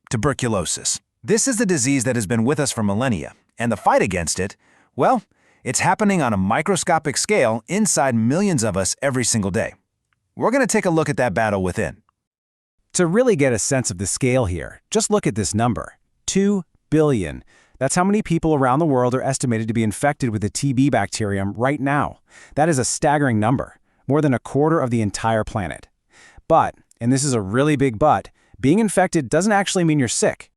Tuberculosis. This is the disease that has been with us for millennia, and the fight against it, well, it's happening on a microscopic scale inside millions of us every single day. We're going to take a look at that battle within. To really get a sense of the scale here, just look at this number, 2 billion. That's how many people around the world are estimated to be infected with the TB bacterium right now. That is a staggering number, more than a quarter of the entire planet. But, and this is a really big but, being infected doesn't actually mean you're sick.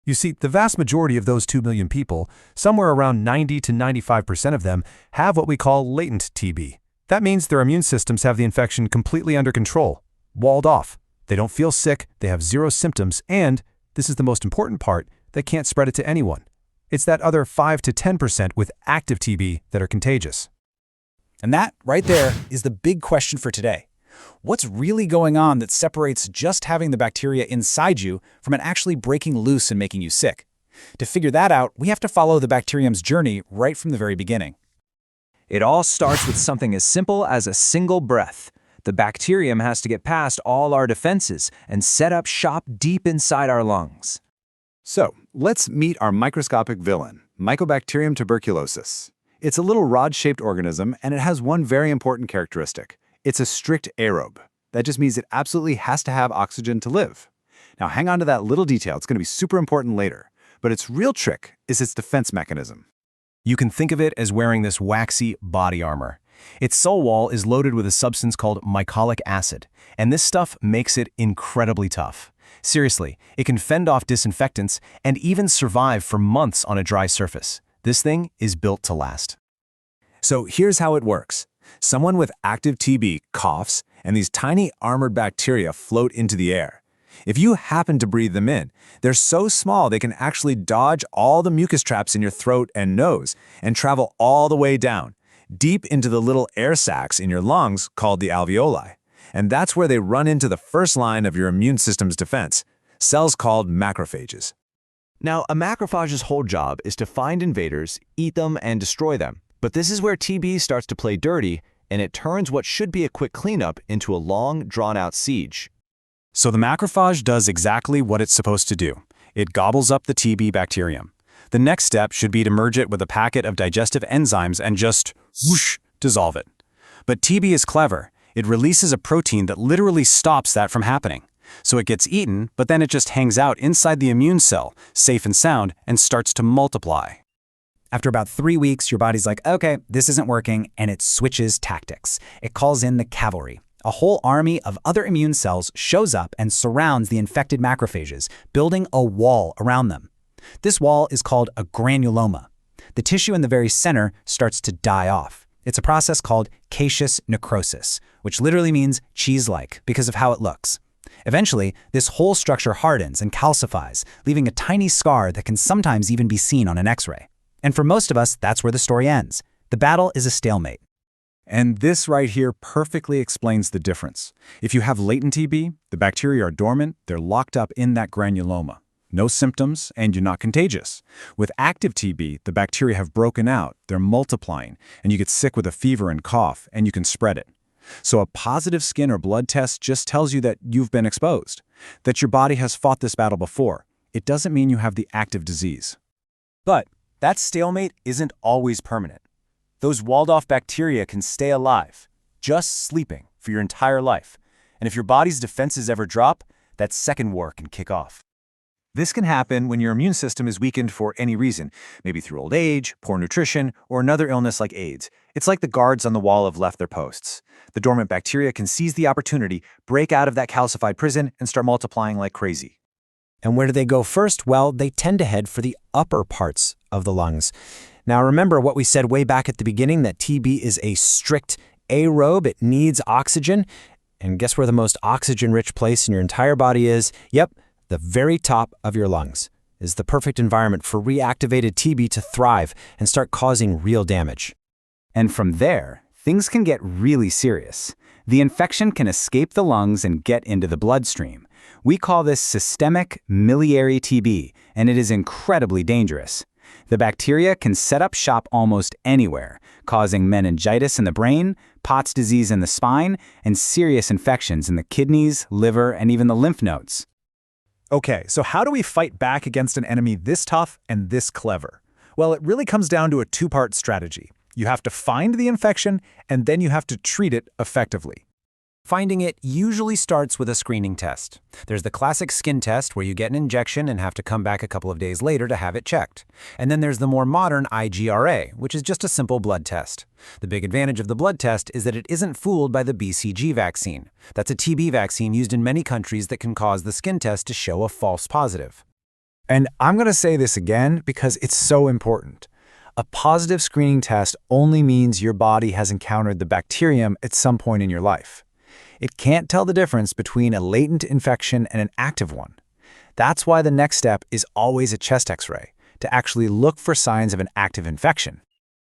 You see, the vast majority of those 2 million people, somewhere around 90 to 95% of them, have what we call latent TB. That means their immune systems have the infection completely under control, walled off. They don't feel sick, they have zero symptoms, and, this is the most important part, they can't spread it to anyone. It's that other 5 to 10% with active TB that are contagious. And that, right there, is the big question for today. What's really going on that separates just having the bacteria inside you from it actually breaking loose and making you sick? To figure that out, we have to follow the bacterium's journey right from the very beginning. It all starts with something as simple as a single breath. The bacterium has to get past all our defenses and set up shop deep inside our lungs. So, let's meet our microscopic villain, Mycobacterium tuberculosis. It's a little rod-shaped organism, and it has one very important characteristic. It's a strict aerobe. That just means it absolutely has to have oxygen to live. Now, hang on to that little detail. It's going to be super important later. But its real trick is its defense mechanism. You can think of it as wearing this waxy body armor. Its cell wall is loaded with a substance called mycolic acid, and this stuff makes it incredibly tough. Seriously, it can fend off disinfectants and even survive for months on a dry surface. This thing is built to last. So here's how it works. Someone with active TB coughs, and these tiny armored bacteria float into the air. If you happen to breathe them in, they're so small they can actually dodge all the mucus traps in your throat and nose and travel all the way down, deep into the little air sacs in your lungs called the alveoli. And that's where they run into the first line of your immune system's defense, cells called macrophages. Now, a macrophage's whole job is to find invaders, eat them, and destroy them. But this is where TB starts to play dirty, and it turns what should be a quick cleanup into a long, drawn-out siege. So the macrophage does exactly what it's supposed to do. It gobbles up the TB bacterium. The next step should be to merge it with a packet of digestive enzymes and just whoosh, dissolve it. But TB is clever. It releases a protein that literally stops that from happening. So it gets eaten, but then it just hangs out inside the immune cell, safe and sound, and starts to multiply. After about 3 weeks, your body's like, okay, this isn't working, and it switches tactics. It calls in the cavalry. A whole army of other immune cells shows up and surrounds the infected macrophages, building a wall around them. This wall is called a granuloma. The tissue in the very center starts to die off. It's a process called caseous necrosis, which literally means cheese-like because of how it looks. Eventually, this whole structure hardens and calcifies, leaving a tiny scar that can sometimes even be seen on an X-ray. And for most of us, that's where the story ends. The battle is a stalemate. And this right here perfectly explains the difference. If you have latent TB, the bacteria are dormant, they're locked up in that granuloma. No symptoms, and you're not contagious. With active TB, the bacteria have broken out, they're multiplying, and you get sick with a fever and cough, and you can spread it. So a positive skin or blood test just tells you that you've been exposed, that your body has fought this battle before. It doesn't mean you have the active disease. But that stalemate isn't always permanent. Those walled-off bacteria can stay alive, just sleeping for your entire life. And if your body's defenses ever drop, that second war can kick off. This can happen when your immune system is weakened for any reason, maybe through old age, poor nutrition, or another illness like AIDS. It's like the guards on the wall have left their posts. The dormant bacteria can seize the opportunity, break out of that calcified prison, and start multiplying like crazy. And where do they go first? Well, they tend to head for the upper parts of the lungs. Now remember what we said way back at the beginning, that TB is a strict aerobe. It needs oxygen. And guess where the most oxygen-rich place in your entire body is? Yep, the very top of your lungs is the perfect environment for reactivated TB to thrive and start causing real damage. And from there, things can get really serious. The infection can escape the lungs and get into the bloodstream. We call this systemic miliary TB, and it is incredibly dangerous. The bacteria can set up shop almost anywhere, causing meningitis in the brain, Pott's disease in the spine, and serious infections in the kidneys, liver, and even the lymph nodes. Okay, so how do we fight back against an enemy this tough and this clever? Well, it really comes down to a two-part strategy. You have to find the infection, and then you have to treat it effectively. Finding it usually starts with a screening test. There's the classic skin test where you get an injection and have to come back a couple of days later to have it checked. And then there's the more modern IGRA, which is just a simple blood test. The big advantage of the blood test is that it isn't fooled by the BCG vaccine. That's a TB vaccine used in many countries that can cause the skin test to show a false positive. And I'm going to say this again because it's so important. A positive screening test only means your body has encountered the bacterium at some point in your life. It can't tell the difference between a latent infection and an active one. That's why the next step is always a chest X-ray, to actually look for signs of an active infection.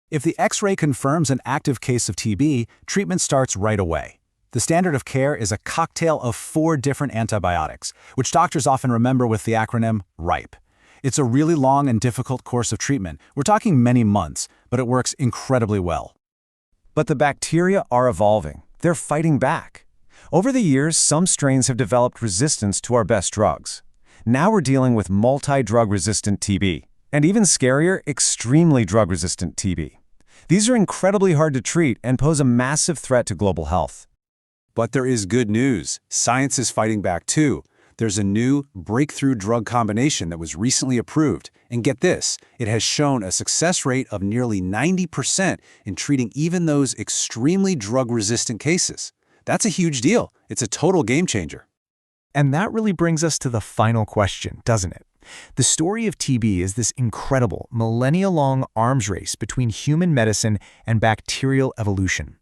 If the X-ray confirms an active case of TB, treatment starts right away. The standard of care is a cocktail of 4 different antibiotics, which doctors often remember with the acronym RIPE. It's a really long and difficult course of treatment. We're talking many months, but it works incredibly well. But the bacteria are evolving. They're fighting back. Over the years, some strains have developed resistance to our best drugs. Now we're dealing with multi-drug-resistant TB, and even scarier, extremely drug-resistant TB. These are incredibly hard to treat and pose a massive threat to global health. But there is good news. Science is fighting back too. There's a new breakthrough drug combination that was recently approved. And get this, it has shown a success rate of nearly 90% in treating even those extremely drug-resistant cases. That's a huge deal. It's a total game changer. And that really brings us to the final question, doesn't it? The story of TB is this incredible, millennia-long arms race between human medicine and bacterial evolution.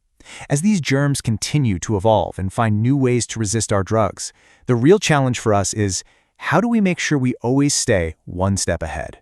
As these germs continue to evolve and find new ways to resist our drugs, the real challenge for us is, how do we make sure we always stay one step ahead?